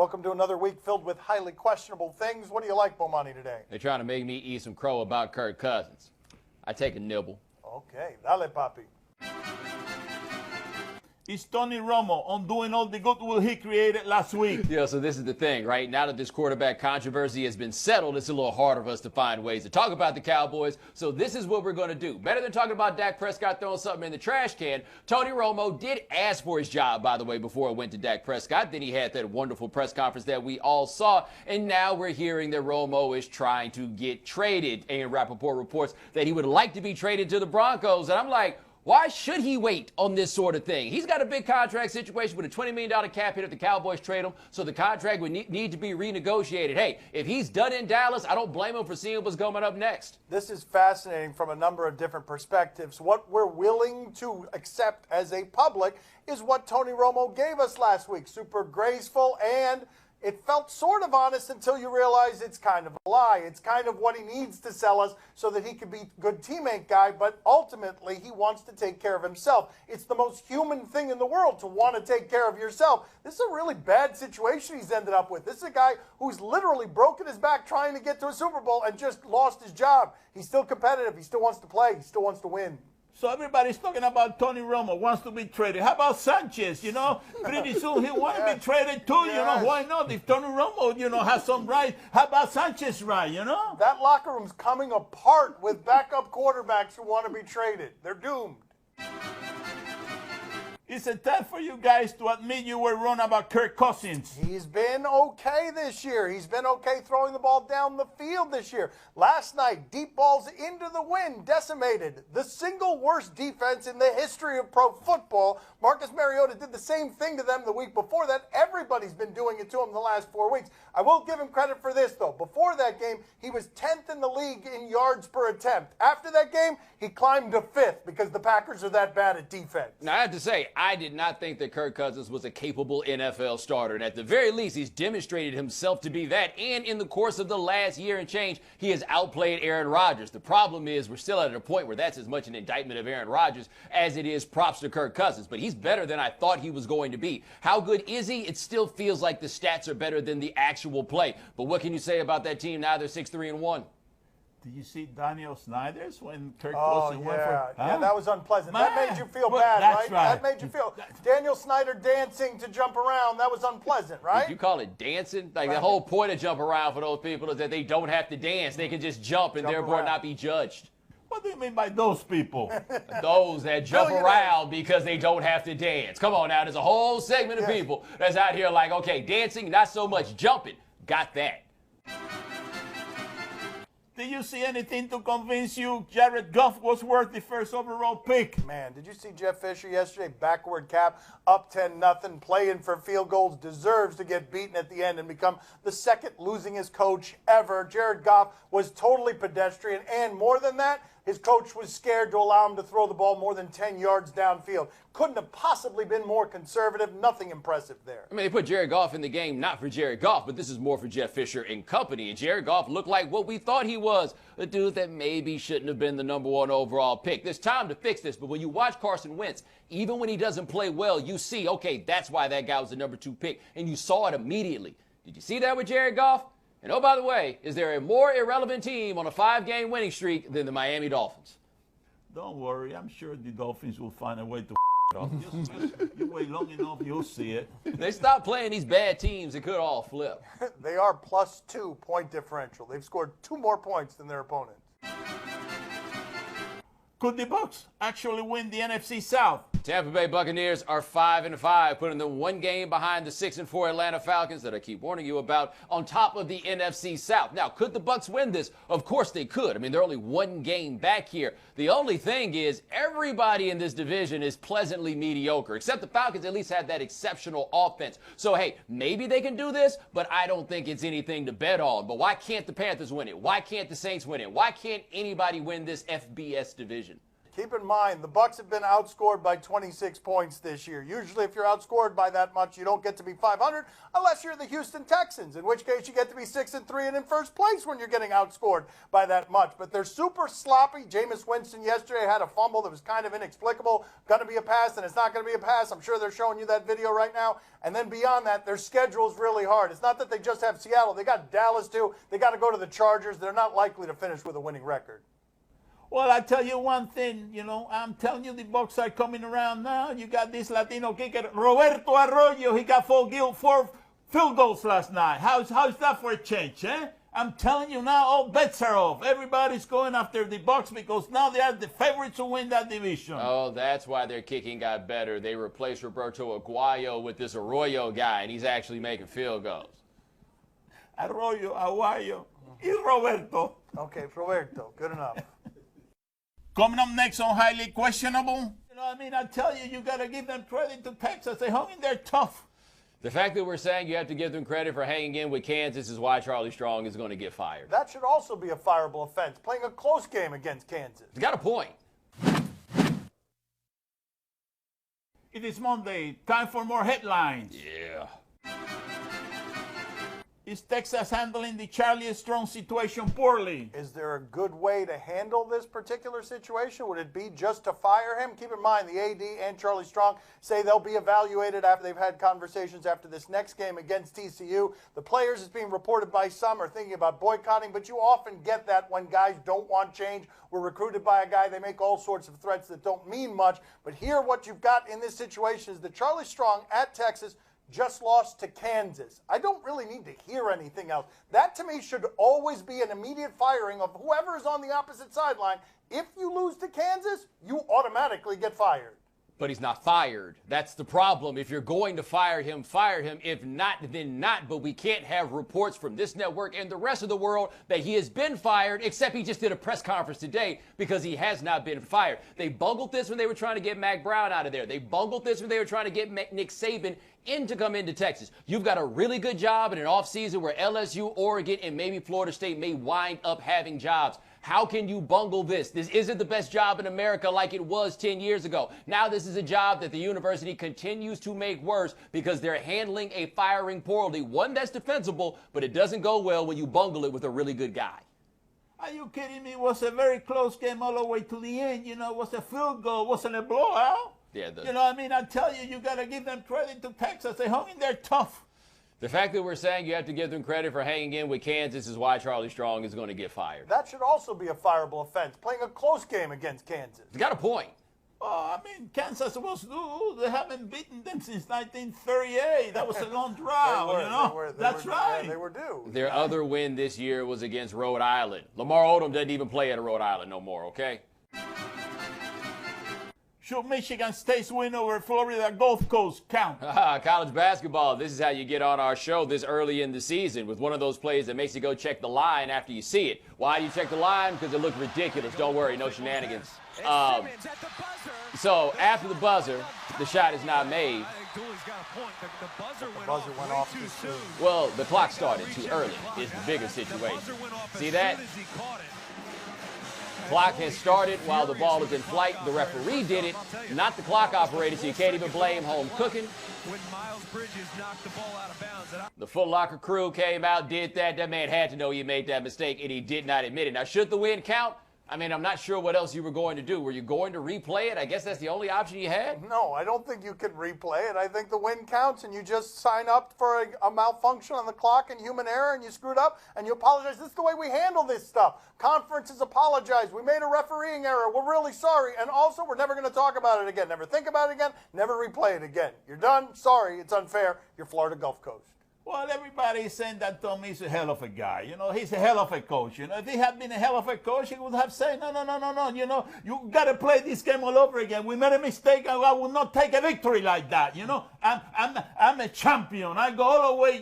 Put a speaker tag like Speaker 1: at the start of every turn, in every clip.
Speaker 1: Welcome to another week filled with highly questionable things. What do you like, Bomani, today?
Speaker 2: They're trying to make me eat some crow about Kirk Cousins. I take a nibble.
Speaker 1: Okay, dale, papi.
Speaker 3: Is Tony Romo undoing all the goodwill he created last week?
Speaker 2: Yeah, so this is the thing, right? Now that this quarterback controversy has been settled, it's a little harder for us to find ways to talk about the Cowboys. So this is what we're going to do. Better than talking about Dak Prescott throwing something in the trash can, Tony Romo did ask for his job, by the way, before it went to Dak Prescott. Then he had that wonderful press conference that we all saw. And now we're hearing that Romo is trying to get traded. And Rappaport reports that he would like to be traded to the Broncos. And I'm like, why should he wait on this sort of thing? He's got a big contract situation with a $20 million cap hit if the Cowboys trade him, so the contract would need to be renegotiated. Hey, if he's done in Dallas, I don't blame him for seeing what's coming up next.
Speaker 1: This is fascinating from a number of different perspectives. What we're willing to accept as a public is what Tony Romo gave us last week. Super graceful, and it felt sort of honest until you realize it's kind of a lie. It's kind of what he needs to sell us so that he can be a good teammate guy, but ultimately he wants to take care of himself. It's the most human thing in the world to want to take care of yourself. This is a really bad situation he's ended up with. This is a guy who's literally broken his back trying to get to a Super Bowl and just lost his job. He's still competitive. He still wants to play. He still wants to win.
Speaker 3: So everybody's talking about Tony Romo wants to be traded. How about Sanchez? You know, pretty soon he'll want to be traded too. You know, why not? If Tony Romo, has some right, how about Sanchez right,
Speaker 1: That locker room's coming apart with backup quarterbacks who want to be traded. They're doomed.
Speaker 3: Is it time for you guys to admit you were wrong about Kirk Cousins?
Speaker 1: He's been okay this year. He's been okay throwing the ball down the field this year. Last night, deep balls into the wind decimated the single worst defense in the history of pro football. Marcus Mariota did the same thing to them the week before that. Everybody's been doing it to him the last 4 weeks. I will give him credit for this, though. Before that game, he was 10th in the league in yards per attempt. After that game, he climbed to 5th because the Packers are that bad at defense.
Speaker 2: Now, I have to say, I did not think that Kirk Cousins was a capable NFL starter. And at the very least, he's demonstrated himself to be that. And in the course of the last year and change, he has outplayed Aaron Rodgers. The problem is we're still at a point where that's as much an indictment of Aaron Rodgers as it is props to Kirk Cousins. But he's better than I thought he was going to be. How good is he? It still feels like the stats are better than the actual play. But what can you say about that team now? They're 6-3-1.
Speaker 3: Did you see Daniel Snyder's when Kirk Cousins went for?
Speaker 1: Yeah, that was unpleasant.
Speaker 3: Man.
Speaker 1: That made you feel
Speaker 3: Well,
Speaker 1: bad,
Speaker 3: that's right?
Speaker 1: That made you feel. Daniel Snyder dancing to jump around, that was unpleasant, right?
Speaker 2: Did you call it dancing? Like the whole point of jump around for those people is that they don't have to dance. They can just jump and therefore not be judged.
Speaker 3: What do you mean by those people?
Speaker 2: Those that jump around because they don't have to dance. Come on now, there's a whole segment of people that's out here like, okay, dancing, not so much jumping. Got that.
Speaker 3: Did you see anything to convince you Jared Goff was worth the first overall pick?
Speaker 1: Man, did you see Jeff Fisher yesterday? Backward cap, up 10-0, playing for field goals, deserves to get beaten at the end and become the second losingest coach ever. Jared Goff was totally pedestrian, and more than that, his coach was scared to allow him to throw the ball more than 10 yards downfield. Couldn't have possibly been more conservative. Nothing impressive there.
Speaker 2: I mean, they put Jared Goff in the game not for Jared Goff, but this is more for Jeff Fisher and company. And Jared Goff looked like what we thought he was, a dude that maybe shouldn't have been the #1 overall pick. There's time to fix this, but when you watch Carson Wentz, even when he doesn't play well, you see, okay, that's why that guy was the #2 pick, and you saw it immediately. Did you see that with Jared Goff? And oh, by the way, is there a more irrelevant team on a 5-game winning streak than the Miami Dolphins?
Speaker 3: Don't worry, I'm sure the Dolphins will find a way to it off. You wait long enough, you'll see it.
Speaker 2: They stop playing these bad teams, it could all flip.
Speaker 1: They are +2 point differential. They've scored 2 more points than their opponents.
Speaker 3: Could the Bucs actually win the NFC South?
Speaker 2: Tampa Bay Buccaneers are 5-5, putting them 1 game behind the 6-4 Atlanta Falcons that I keep warning you about on top of the NFC South. Now, could the Bucs win this? Of course they could. I mean, they're only 1 game back here. The only thing is everybody in this division is pleasantly mediocre, except the Falcons at least have that exceptional offense. So, hey, maybe they can do this, but I don't think it's anything to bet on. But why can't the Panthers win it? Why can't the Saints win it? Why can't anybody win this FBS division?
Speaker 1: Keep in mind, the Bucks have been outscored by 26 points this year. Usually, if you're outscored by that much, you don't get to be 500 unless you're the Houston Texans, in which case you get to be 6-3 and in first place when you're getting outscored by that much. But they're super sloppy. Jameis Winston yesterday had a fumble that was kind of inexplicable. Going to be a pass, and it's not going to be a pass. I'm sure they're showing you that video right now. And then beyond that, their schedule's really hard. It's not that they just have Seattle. They got Dallas, too. They got to go to the Chargers. They're not likely to finish with a winning record.
Speaker 3: Well, I tell you one thing, I'm telling you the Bucks are coming around now. You got this Latino kicker, Roberto Arroyo. He got four field goals last night. How's that for a change, eh? I'm telling you now, all bets are off. Everybody's going after the Bucks because now they are the favorites to win that division.
Speaker 2: Oh, that's why their kicking got better. They replaced Roberto Aguayo with this Arroyo guy, and he's actually making field goals.
Speaker 3: Arroyo, Aguayo, y Roberto.
Speaker 1: Okay, Roberto, good enough.
Speaker 3: Coming up next on Highly Questionable. I tell you, you got to give them credit to Texas. They hung in there tough.
Speaker 2: The fact that we're saying you have to give them credit for hanging in with Kansas is why Charlie Strong is going to get fired.
Speaker 1: That should also be a fireable offense, playing a close game against Kansas.
Speaker 2: He's got a point.
Speaker 3: It is Monday. Time for more headlines.
Speaker 2: Yeah.
Speaker 3: Is Texas handling the Charlie Strong situation poorly?
Speaker 1: Is there a good way to handle this particular situation? Would it be just to fire him? Keep in mind, the AD and Charlie Strong say they'll be evaluated after they've had conversations after this next game against TCU. The players, it's being reported by some, are thinking about boycotting, but you often get that when guys don't want change. We're recruited by a guy, they make all sorts of threats that don't mean much. But here, what you've got in this situation is that Charlie Strong at Texas just lost to Kansas. I don't really need to hear anything else. That, to me, should always be an immediate firing of whoever is on the opposite sideline. If you lose to Kansas, you automatically get fired.
Speaker 2: But he's not fired. That's the problem. If you're going to fire him, fire him. If not, then not. But we can't have reports from this network and the rest of the world that he has been fired, except he just did a press conference today because he has not been fired. They bungled this when they were trying to get Mac Brown out of there. They bungled this when they were trying to get Nick Saban in to come into Texas. You've got a really good job in an offseason where LSU, Oregon, and maybe Florida State may wind up having jobs. How can you bungle this? This isn't the best job in America like it was 10 years ago. Now this is a job that the university continues to make worse because they're handling a firing poorly. One that's defensible, but it doesn't go well when you bungle it with a really good guy.
Speaker 3: Are you kidding me? It was a very close game all the way to the end. It was a field goal. It wasn't a blowout.
Speaker 2: Yeah.
Speaker 3: I tell you, you got to give them credit to Texas. They hung in there tough.
Speaker 2: The fact that we're saying you have to give them credit for hanging in with Kansas is why Charlie Strong is going to get fired.
Speaker 1: That should also be a fireable offense, playing a close game against Kansas.
Speaker 2: He's got a point.
Speaker 3: Oh, Kansas was they haven't beaten them since 1938. That was a long drought, That's right.
Speaker 1: Yeah, they were due.
Speaker 2: Their other win this year was against Rhode Island. Lamar Odom doesn't even play at Rhode Island no more, okay?
Speaker 3: Should Michigan State's win over Florida Gulf Coast count?
Speaker 2: College basketball, this is how you get on our show this early in the season with one of those plays that makes you go check the line after you see it. Why do you check the line? Because it looked ridiculous. Don't worry, no shenanigans. So after the buzzer, the shot is not made.
Speaker 1: The buzzer went off too soon.
Speaker 2: Well, the clock started too early is the bigger situation. See that? Clock has started while the ball is in flight. The referee did it, not the clock operator, so you can't even blame home cooking. The Foot Locker crew came out, did that. That man had to know he made that mistake, and he did not admit it. Now, should the win count? I'm not sure what else you were going to do. Were you going to replay it? I guess that's the only option you had?
Speaker 1: No, I don't think you can replay it. I think the win counts, and you just sign up for a malfunction on the clock and human error, and you screwed up, and you apologize. This is the way we handle this stuff. Conferences apologize. We made a refereeing error. We're really sorry. And also, we're never going to talk about it again. Never think about it again. Never replay it again. You're done. Sorry. It's unfair. You're Florida Gulf Coast.
Speaker 3: Well, everybody is saying that Tommy's a hell of a guy. He's a hell of a coach. If he had been a hell of a coach, he would have said, no. You got to play this game all over again. We made a mistake, and I will not take a victory like that. I'm a champion. I go all the way.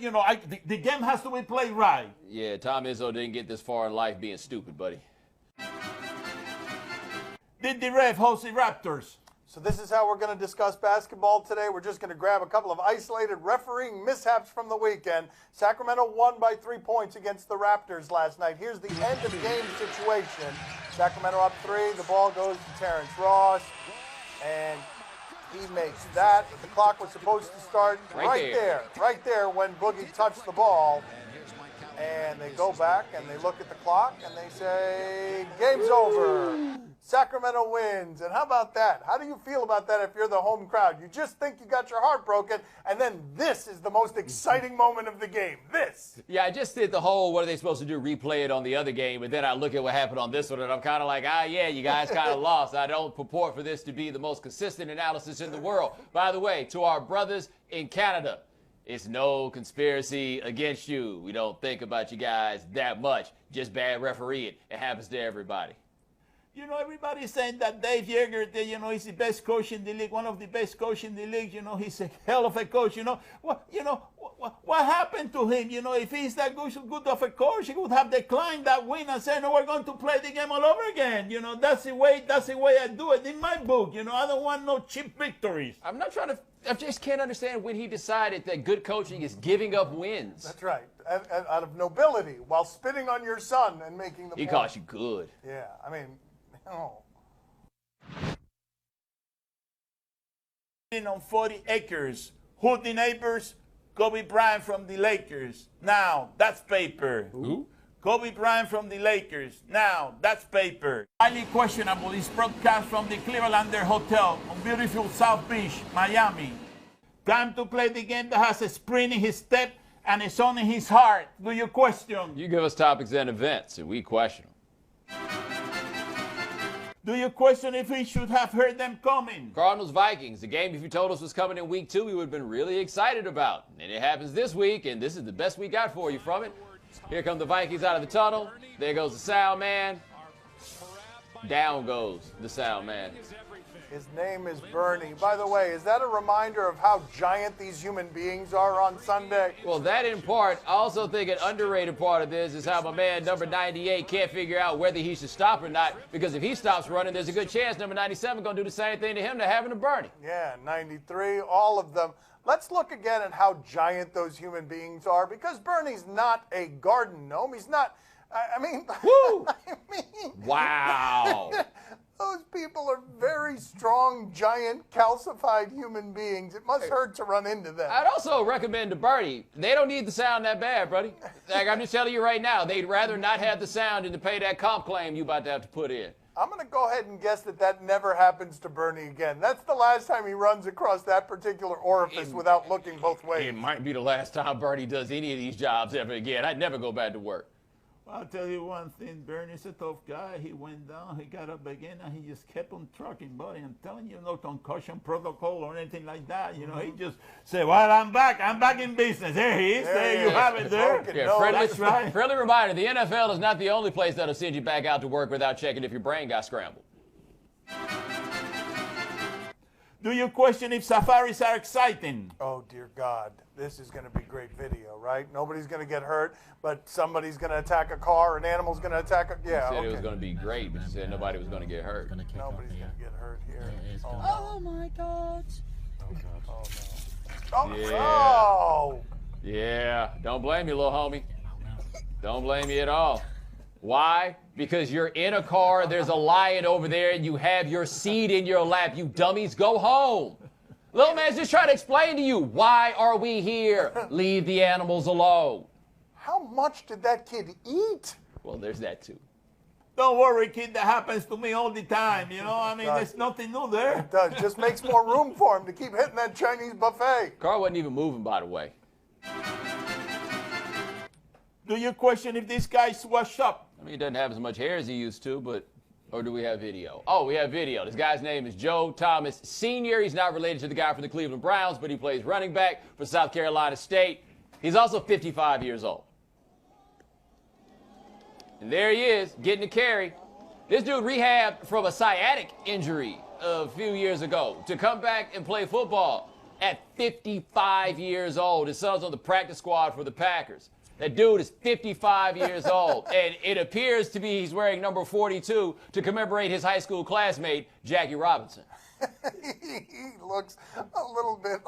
Speaker 3: The game has to be played right.
Speaker 2: Yeah, Tom Izzo didn't get this far in life being stupid, buddy.
Speaker 3: Did the ref host the Raptors?
Speaker 1: So this is how we're going to discuss basketball today. We're just going to grab a couple of isolated refereeing mishaps from the weekend. Sacramento won by 3 points against the Raptors last night. Here's the end of game situation. Sacramento up 3. The ball goes to Terrence Ross, and he makes that. But the clock was supposed to start right there when Boogie touched the ball. And they go back and they look at the clock and they say, game's over. Sacramento wins. And how about that? How do you feel about that if you're the home crowd? You just think you got your heart broken, and then this is the most exciting moment of the game. This.
Speaker 2: Yeah, I just did the whole, what are they supposed to do, replay it on the other game, and then I look at what happened on this one, and I'm kind of like, yeah, you guys kind of lost. I don't purport for this to be the most consistent analysis in the world. By the way, to our brothers in Canada, it's no conspiracy against you. We don't think about you guys that much. Just bad refereeing. It happens to everybody.
Speaker 3: You know, everybody's saying that Dave Yeager, he's the best coach in the league, one of the best coaches in the league. You know, he's a hell of a coach. What happened to him? You know, if he's that good of a coach, he would have declined that win and said, no, we're going to play the game all over again. You know, that's the way I do it in my book. You know, I don't want no cheap victories.
Speaker 2: I just can't understand when he decided that good coaching is giving up wins.
Speaker 1: That's right. Out of nobility, while spitting on your son and making the point.
Speaker 2: He calls you good.
Speaker 1: Yeah, I mean, oh.
Speaker 3: On 40 acres. Who the neighbors? Kobe Bryant from the Lakers. Now, that's paper.
Speaker 2: Who?
Speaker 3: Kobe Bryant from the Lakers. Now, that's paper. Highly questionable. This broadcast from the Clevelander Hotel on beautiful South Beach, Miami. Time to play the game that has a spring in his step and a song in his heart. Do you question?
Speaker 2: You give us topics and events, and we question them.
Speaker 3: Do you question if we should have heard them coming?
Speaker 2: Cardinals-Vikings, the game if you told us was coming in week 2, we would have been really excited about. And it happens this week, and this is the best we got for you from it. Here come the Vikings out of the tunnel. There goes the sound man. Down goes the sound man.
Speaker 1: His name is Bernie. By the way, is that a reminder of how giant these human beings are on Sunday?
Speaker 2: Well, that in part. I also think an underrated part of this is how my man, number 98, can't figure out whether he should stop or not. Because if he stops running, there's a good chance number 97 going to do the same thing to him that happened to Bernie.
Speaker 1: Yeah, 93, all of them. Let's look again at how giant those human beings are, because Bernie's not a garden gnome. He's not, I mean...
Speaker 2: Woo!
Speaker 1: I mean...
Speaker 2: Wow.
Speaker 1: Those people are very strong, giant, calcified human beings. It must hurt to run into them.
Speaker 2: I'd also recommend to Bernie, they don't need the sound that bad, buddy. Like, I'm just telling you right now, they'd rather not have the sound than to pay that comp claim you about to have to put in.
Speaker 1: I'm going to go ahead and guess that never happens to Bernie again. That's the last time he runs across that particular orifice without looking both ways.
Speaker 2: It might be the last time Bernie does any of these jobs ever again. I'd never go back to work.
Speaker 3: Well, I'll tell you one thing, Bernie's a tough guy. He went down, he got up again, and he just kept on trucking, buddy. I'm telling you, no concussion protocol or anything like that. You know, he just said, well, I'm back in business. There he is, there you have it there.
Speaker 2: Yeah,
Speaker 3: that's right.
Speaker 2: Friendly reminder, the NFL is not the only place that'll send you back out to work without checking if your brain got scrambled.
Speaker 3: Do you question if safaris are exciting?
Speaker 1: Oh, dear God. This is going to be great video, right? Nobody's going to get hurt, but somebody's going to attack a car, an animal's going to attack a... Yeah,
Speaker 2: You said it was going to be great, but you said nobody was going to get hurt.
Speaker 1: Nobody's going to get hurt here.
Speaker 4: Oh, my God.
Speaker 1: Oh,
Speaker 2: Yeah.
Speaker 1: oh!
Speaker 2: Yeah, don't blame you, little homie. Don't blame you at all. Why? Because you're in a car, there's a lion over there, and you have your seat in your lap. You dummies, go home. Little man's just trying to explain to you, why are we here? Leave the animals alone.
Speaker 1: How much did that kid eat?
Speaker 2: Well, there's that too.
Speaker 3: Don't worry, kid, that happens to me all the time. You know, I mean, there's nothing new there.
Speaker 1: It does. Just makes more room for him to keep hitting that Chinese buffet.
Speaker 2: Car wasn't even moving, by the way.
Speaker 3: Do you question if this guy's washed up?
Speaker 2: I mean, he doesn't have as much hair as he used to, but... Or do we have video? Oh, we have video. This guy's name is Joe Thomas Sr. He's not related to the guy from the Cleveland Browns, but he plays running back for South Carolina State. He's also 55 years old. And there he is, getting a carry. This dude rehabbed from a sciatic injury a few years ago to come back and play football at 55 years old. His son's on the practice squad for the Packers. That dude is 55 years old, and it appears to be he's wearing number 42 to commemorate his high school classmate, Jackie Robinson.
Speaker 1: He looks a little bit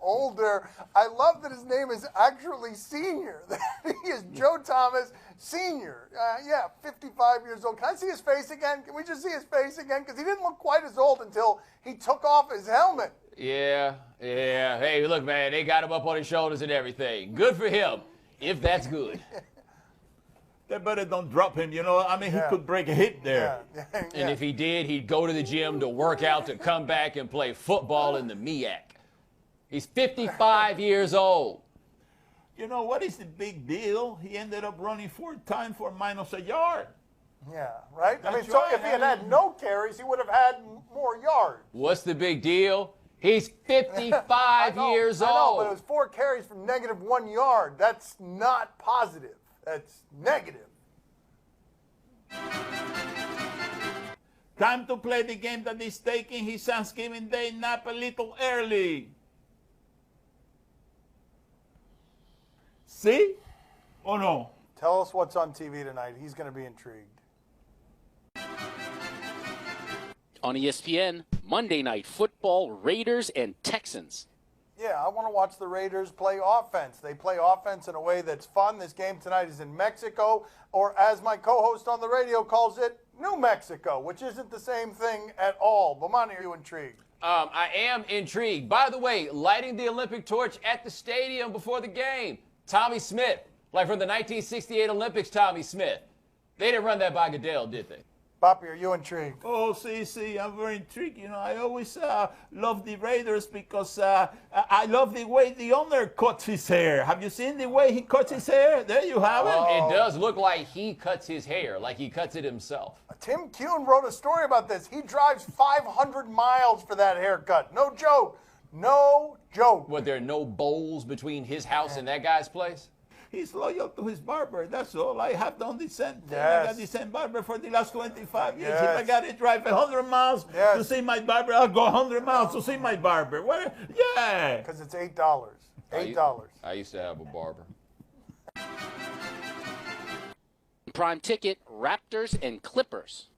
Speaker 1: older. I love that his name is actually Senior. He is Joe Thomas Senior. Yeah, 55 years old. Can I see his face again? Can we just see his face again? Because he didn't look quite as old until he took off his helmet.
Speaker 2: Yeah. Hey, look, man, they got him up on his shoulders and everything. Good for him, if that's good.
Speaker 3: They better don't drop him, you know. I mean, he could break a hit there.
Speaker 1: Yeah.
Speaker 2: And if he did, he'd go to the gym to work out, to come back and play football in the MEAC. He's 55 years old.
Speaker 3: You know, what is the big deal? He ended up running 4 times for minus a yard.
Speaker 1: Yeah, right? I mean,
Speaker 3: That's
Speaker 1: so
Speaker 3: right.
Speaker 1: if he had no carries, he would have had more yards.
Speaker 2: What's the big deal? He's 55 years old.
Speaker 1: I know, but it was 4 carries from -1 yard. That's not positive. That's negative.
Speaker 3: Time to play the game that is taking his Thanksgiving Day nap a little early. See? Or no?
Speaker 1: Tell us what's on TV tonight. He's going to be intrigued.
Speaker 5: On ESPN, Monday Night Football, Raiders and Texans.
Speaker 1: Yeah, I want to watch the Raiders play offense. They play offense in a way that's fun. This game tonight is in Mexico, or as my co-host on the radio calls it, New Mexico, which isn't the same thing at all. Bomani, are you intrigued?
Speaker 2: I am intrigued. By the way, lighting the Olympic torch at the stadium before the game. Tommy Smith, like from the 1968 Olympics, Tommy Smith. They didn't run that by Goodell, did they?
Speaker 1: Poppy, are you intrigued?
Speaker 3: Oh, see, I'm very intrigued. You know, I always love the Raiders because I love the way the owner cuts his hair. Have you seen the way he cuts his hair? There you have it.
Speaker 2: It does look like he cuts his hair, like he cuts it himself.
Speaker 1: Tim Kuhn wrote a story about this. He drives 500 miles for that haircut. No joke. No joke.
Speaker 2: What, there are no bowls between his house and that guy's place?
Speaker 3: He's loyal to his barber. That's all. I have done the same thing.
Speaker 1: Yes.
Speaker 3: I got the same barber for the last 25 years.
Speaker 1: Yes.
Speaker 3: If I got to drive 100 miles to see my barber, I'll go 100 miles to see my barber. What? Yeah.
Speaker 1: Because it's $8. $8.
Speaker 2: I used to have a barber.
Speaker 5: Prime ticket, Raptors and Clippers.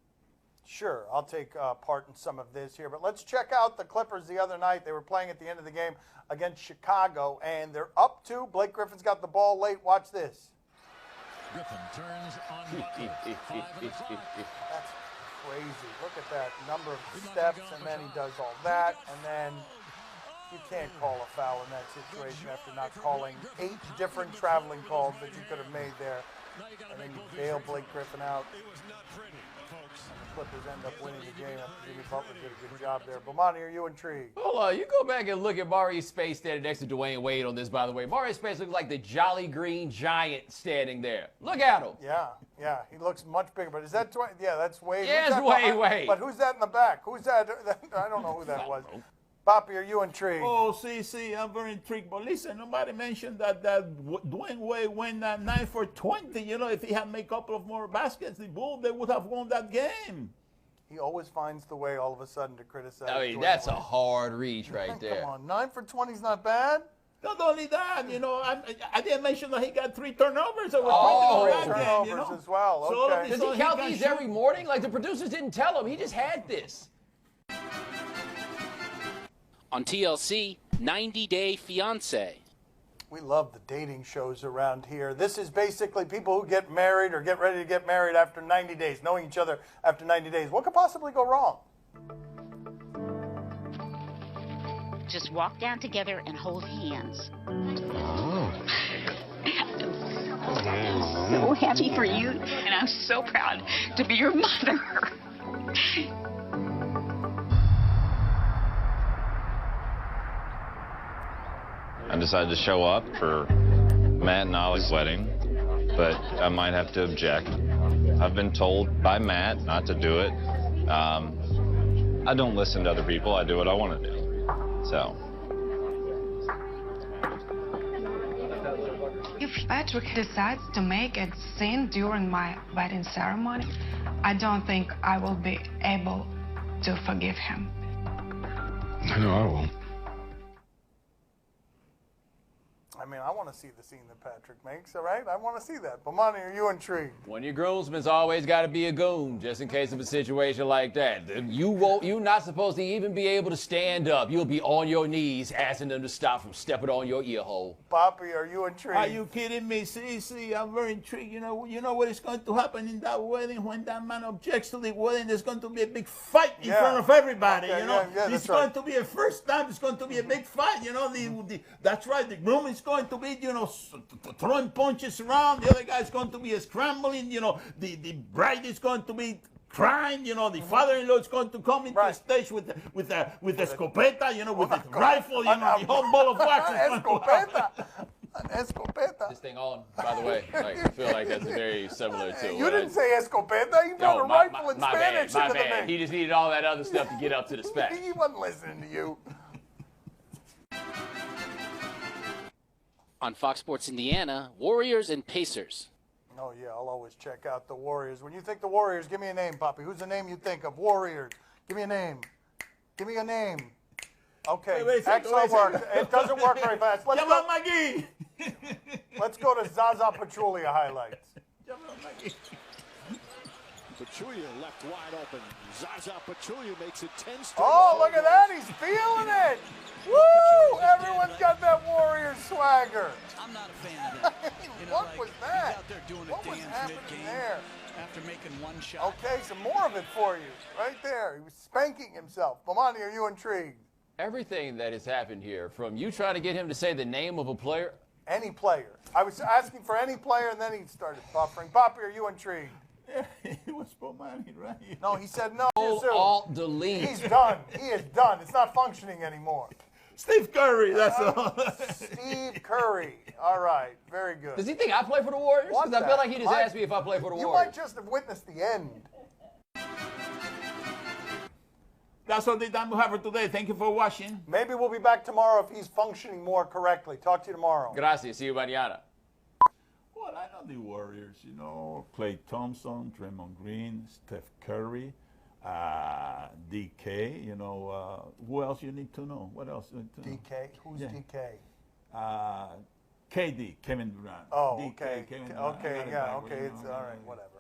Speaker 1: Sure, I'll take part in some of this here, but let's check out the Clippers the other night. They were playing at the end of the game against Chicago, and they're up 2. Blake Griffin's got the ball late. Watch this.
Speaker 6: Griffin turns on Butler. 5 on the clock.
Speaker 1: That's crazy. Look at that number of steps, and then he does all that, and then you can't call a foul in that situation after not calling 8 different traveling calls that you could have made there. And then you bail Blake Griffin out.
Speaker 6: It was not pretty, folks.
Speaker 1: And the Clippers end up winning the game after Jimmy Butler did a good job there. Bomani, are you intrigued?
Speaker 2: Hold on, you go back and look at Maurice Space standing next to Dwayne Wade on this, by the way. Maurice Space looks like the Jolly Green Giant standing there. Look at him.
Speaker 1: Yeah, he looks much bigger. But is that Dwayne? Yeah, that's Wade.
Speaker 2: Yeah,
Speaker 1: Who's
Speaker 2: it's
Speaker 1: that
Speaker 2: Wade,
Speaker 1: behind?
Speaker 2: Wade.
Speaker 1: But who's that in the back? Who's that? I don't know who that was. Poppy, are you intrigued?
Speaker 3: Oh, see, I'm very intrigued. But listen, nobody mentioned that Dwayne Wade went 9 for 20. You know, if he had made a couple of more baskets, the Bulls, they would have won that game.
Speaker 1: He always finds the way all of a sudden to criticize.
Speaker 2: I mean,
Speaker 1: Dwayne
Speaker 2: that's a
Speaker 1: Wade.
Speaker 2: hard reach right there.
Speaker 1: Come on, 9 for 20 is not bad.
Speaker 3: Not only that, you know, I didn't mention that he got 3 turnovers. That were
Speaker 2: Oh,
Speaker 3: critical that game, you
Speaker 1: turnovers
Speaker 3: know?
Speaker 1: as well.
Speaker 3: So all of
Speaker 1: Okay.
Speaker 3: this
Speaker 2: Does he count
Speaker 3: can
Speaker 2: these
Speaker 3: shoot.
Speaker 2: every morning? Like the producers didn't tell him. He just had this.
Speaker 5: On TLC, 90 Day Fiancé.
Speaker 1: We love the dating shows around here. This is basically people who get married or get ready to get married after 90 days, knowing each other after 90 days. What could possibly go wrong?
Speaker 7: Just walk down together and hold hands. I'm so happy for you, and I'm so proud to be your mother.
Speaker 8: I decided to show up for Matt and Ollie's wedding, but I might have to object. I've been told by Matt not to do it. I don't listen to other people. I do what I want to do. So.
Speaker 9: If Patrick decides to make a scene during my wedding ceremony, I don't think I will be able to forgive him.
Speaker 6: I know I won't.
Speaker 1: I mean, I want to see the scene that Patrick makes, all right? I want to see that. Bomani, are you intrigued?
Speaker 2: One of your groomsmen's always got to be a goon, just in case of a situation like that. You're not supposed to even be able to stand up. You'll be on your knees asking them to stop from stepping on your ear hole.
Speaker 1: Poppy, are you intrigued?
Speaker 3: Are you kidding me? See, I'm very intrigued. You know what is going to happen in that wedding when that man objects to the wedding? There's going to be a big fight in front of everybody.
Speaker 1: Okay,
Speaker 3: It's going to be a first time. It's going to be a big fight. That's right. The groom is going to be, throwing punches around. The other guy is going to be scrambling. The bride is going to be crying. The father-in-law is going to come into the stage with a escopeta. With a rifle. The whole ball of wax is going to happen.
Speaker 1: An escopeta.
Speaker 2: This thing on, by the way. I feel like that's very similar to.
Speaker 1: You didn't say escopeta. You brought a rifle in Spanish
Speaker 2: my
Speaker 1: into the
Speaker 2: bad.
Speaker 1: mix.
Speaker 2: He just needed all that other stuff to get up to the spec.
Speaker 1: He wasn't listening to you.
Speaker 5: On Fox Sports Indiana, Warriors and Pacers.
Speaker 1: Oh, yeah, I'll always check out the Warriors. When you think the Warriors, give me a name, Poppy. Who's the name you think of? Warriors. Give me a name. Give me a name. Okay, excellent work. It doesn't work very fast. Let's go.
Speaker 3: McGee.
Speaker 1: Let's go to Zaza Pachulia highlights.
Speaker 6: Pachulia left wide open. Zaza Pachulia makes it 10-2.
Speaker 1: Oh, look at that. He's feeling it. Woo! Everyone's got that Warriors swagger.
Speaker 4: I'm not a fan of that.
Speaker 1: What was that?
Speaker 4: He's out there doing
Speaker 1: What
Speaker 4: a
Speaker 1: was
Speaker 4: dance
Speaker 1: happening
Speaker 4: mid-game
Speaker 1: there?
Speaker 4: after making one shot.
Speaker 1: Okay, some more of it for you. Right there. He was spanking himself. Bomani, are you intrigued?
Speaker 2: Everything that has happened here, from you trying to get him to say the name of a player.
Speaker 1: Any player. I was asking for any player, and then he started buffering. Poppy, are you intrigued?
Speaker 3: Yeah, it was Bomani, right?
Speaker 1: No, he said no.
Speaker 2: Alt delete.
Speaker 1: He's done. He is done. It's not functioning anymore.
Speaker 3: Steve Curry, that's all.
Speaker 1: Steve Curry. All right. Very good.
Speaker 2: Does he think I play for the Warriors?
Speaker 1: What
Speaker 2: Because I feel like he just asked me if I play for the
Speaker 1: You
Speaker 2: Warriors.
Speaker 1: might just have witnessed the end.
Speaker 3: That's all the time we have for today. Thank you for watching.
Speaker 1: Maybe we'll be back tomorrow if he's functioning more correctly. Talk to you tomorrow.
Speaker 2: Gracias. See you mañana.
Speaker 3: Well, I know the Warriors, Klay Thompson, Draymond Green, Steph Curry, DK, who else you need to know? What else you need to know?
Speaker 1: DK? Who's DK?
Speaker 3: KD, Kevin Durant.
Speaker 1: Oh,
Speaker 3: DK,
Speaker 1: okay.
Speaker 3: Kevin Durant.
Speaker 1: Okay, yeah, okay. It's all right, whatever.